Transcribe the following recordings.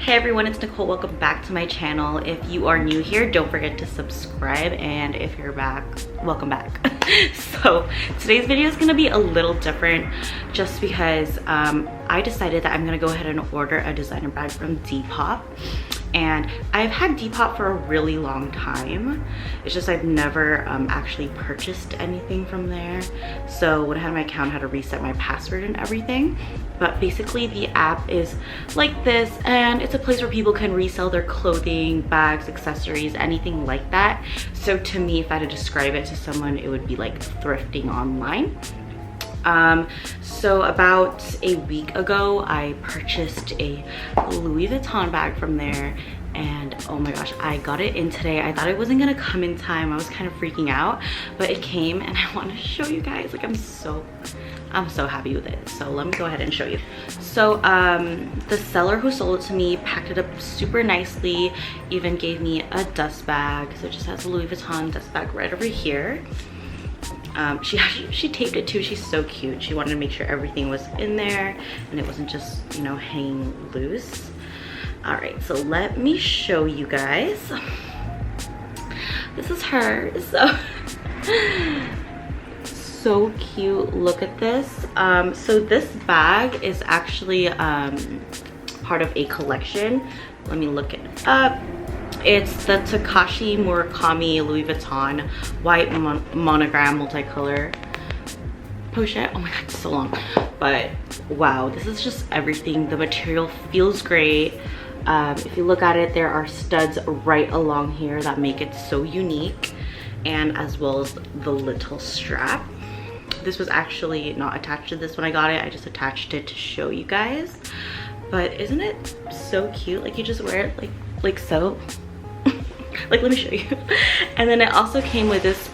Hey everyone, it's Nicole. Welcome back to my channel. If you are new here, don't forget to subscribe, and if you're back, welcome back. So today's video is going to be a little different just because I decided that I'm going to go ahead and order a designer bag from Depop. And I've had Depop for a really long time. It's just I've never actually purchased anything from there. So when I had my account, I had to reset my password and everything. But basically the app is like this, and it's a place where people can resell their clothing, bags, accessories, anything like that. So to me, if I had to describe it to someone, it would be like thrifting online. So about a week ago, I purchased a Louis Vuitton bag from there, and oh my gosh, I got it in today. I thought it wasn't gonna come in time. I was kind of freaking out, but it came, and I want to show you guys. Like, I'm so happy with it. So let me go ahead and show you. So the seller who sold it to me packed it up super nicely, even gave me a dust bag. So it just has a Louis Vuitton dust bag right over here. She taped it too. She's so cute. She wanted to make sure everything was in there and it wasn't just, you know, hanging loose. All right, so let me show you guys. This is her. So cute. Look at this. So this bag is actually part of a collection. Let me look it up. It's the Takashi Murakami Louis Vuitton white monogram multicolor pochette. Oh my god, it's so long. But wow, this is just everything. The material feels great. If you look at it, there are studs right along here that make it so unique, and as well as the little strap. This was actually not attached to this when I got it. I just attached it to show you guys. But isn't it so cute? Like, you just wear it like so. Like, let me show you. And then it also came with this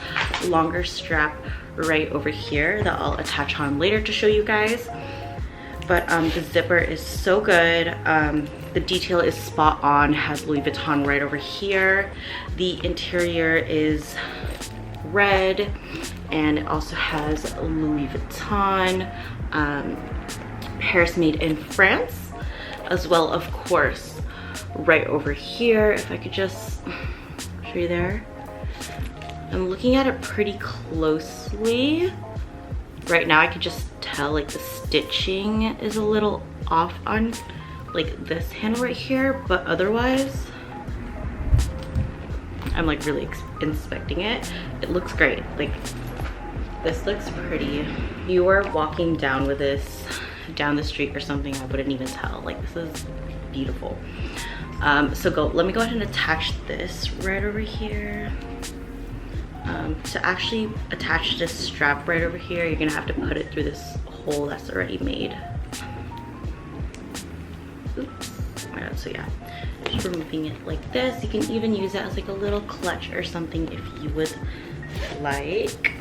longer strap right over here that I'll attach on later to show you guys. But the zipper is so good. The detail is spot on. Has Louis Vuitton right over here. The interior is red, and it also has Louis Vuitton, Paris made in France, as well, of course, right over here. If I could just show you there. I'm looking at it pretty closely. Right now I could just tell like the stitching is a little off on like this handle right here, but otherwise I'm like really inspecting it. It looks great. Like, this looks pretty. If you were walking down with this down the street or something, I wouldn't even tell. Like, this is beautiful. Let me go ahead and attach this right over here. To actually attach this strap right over here, you're gonna have to put it through this hole that's already made. Oops. Oh my god, so yeah. Just removing it like this. You can even use it as like a little clutch or something if you would like.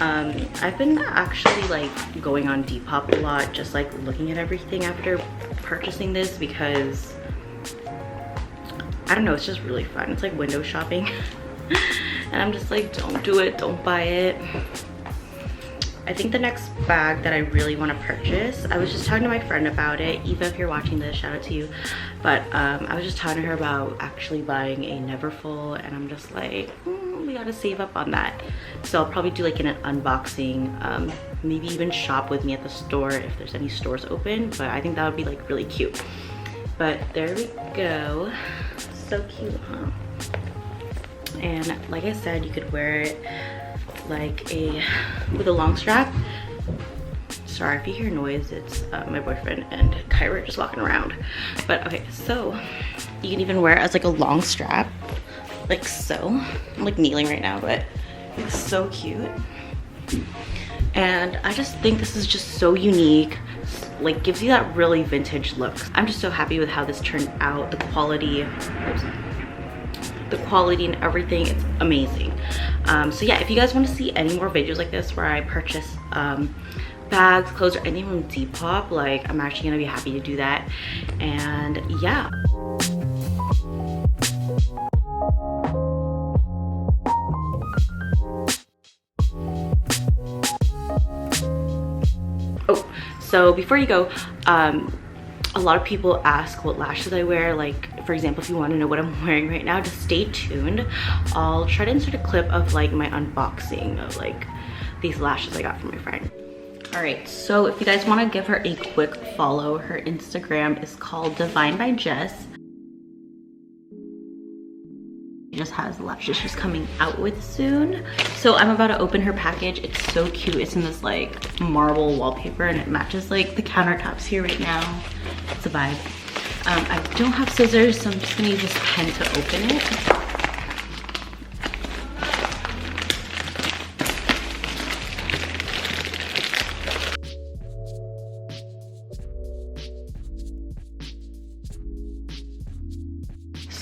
I've been actually like going on Depop a lot, just like looking at everything after purchasing this, because I don't know, it's just really fun. It's like window shopping. And I'm just like, don't do it, don't buy it. I think the next bag that I really want to purchase, I was just talking to my friend about it. Eva, if you're watching this, shout out to you. But I was just talking to her about actually buying a Neverfull, and I'm just like, we gotta save up on that. So I'll probably do like an unboxing, maybe even shop with me at the store if there's any stores open. But I think that would be like really cute. But there we go. So cute, huh? And like I said, you could wear it like with a long strap. Sorry if you hear noise, it's my boyfriend and Kyra just walking around. But okay, so you can even wear it as like a long strap, like so. I'm like kneeling right now, but it's so cute. And I just think this is just so unique. Like, gives you that really vintage look. I'm just so happy with how this turned out. The quality, and everything, it's amazing. So yeah, if you guys want to see any more videos like this where I purchase bags, clothes, or anything from Depop, like, I'm actually gonna be happy to do that. And yeah. Oh, so before you go, a lot of people ask what lashes I wear. Like, for example, if you want to know what I'm wearing right now, just stay tuned. I'll try to insert a clip of like my unboxing of like these lashes I got from my friend. All right, so if you guys want to give her a quick follow, her Instagram is called Divine by Jess. She just has lashes she's coming out with soon. So I'm about to open her package. It's so cute. It's in this like marble wallpaper and it matches like the countertops here right now. It's a vibe. I don't have scissors, so I'm just gonna use this pen to open it.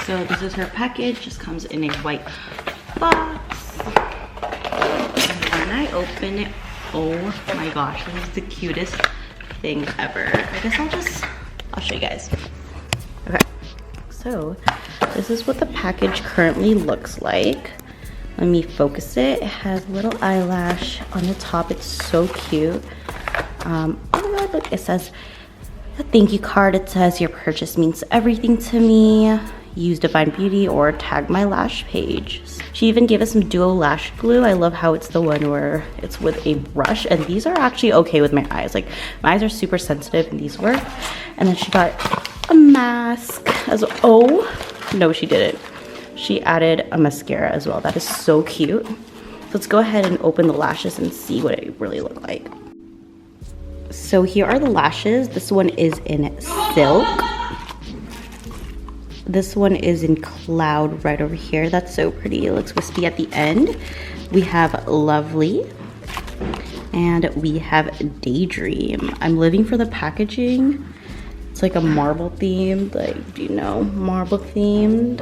So this is her package, just comes in a white box. And when I open it, oh my gosh, this is the cutest thing ever. I guess I'll show you guys. Okay, so this is what the package currently looks like. Let me focus it. It has a little eyelash on the top. It's so cute. Oh my god, look, it says a thank you card. It says your purchase means everything to me. Use Divine Beauty or tag my lash page. She even gave us some duo lash glue. I love how it's the one where it's with a brush, and these are actually okay with my eyes. Like, my eyes are super sensitive and these work. And then she got a mask as well. Oh, no, she didn't. She added a mascara as well. That is so cute. So let's go ahead and open the lashes and see what it really look like. So here are the lashes. This one is in silk. This one is in cloud right over here. That's so pretty. It looks wispy at the end. We have Lovely. And we have Daydream. I'm living for the packaging. It's like a marble themed. Like, do you know, marble themed?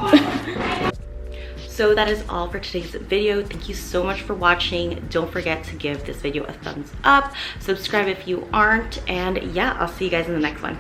So that is all for today's video. Thank you so much for watching. Don't forget to give this video a thumbs up. Subscribe if you aren't. And yeah, I'll see you guys in the next one.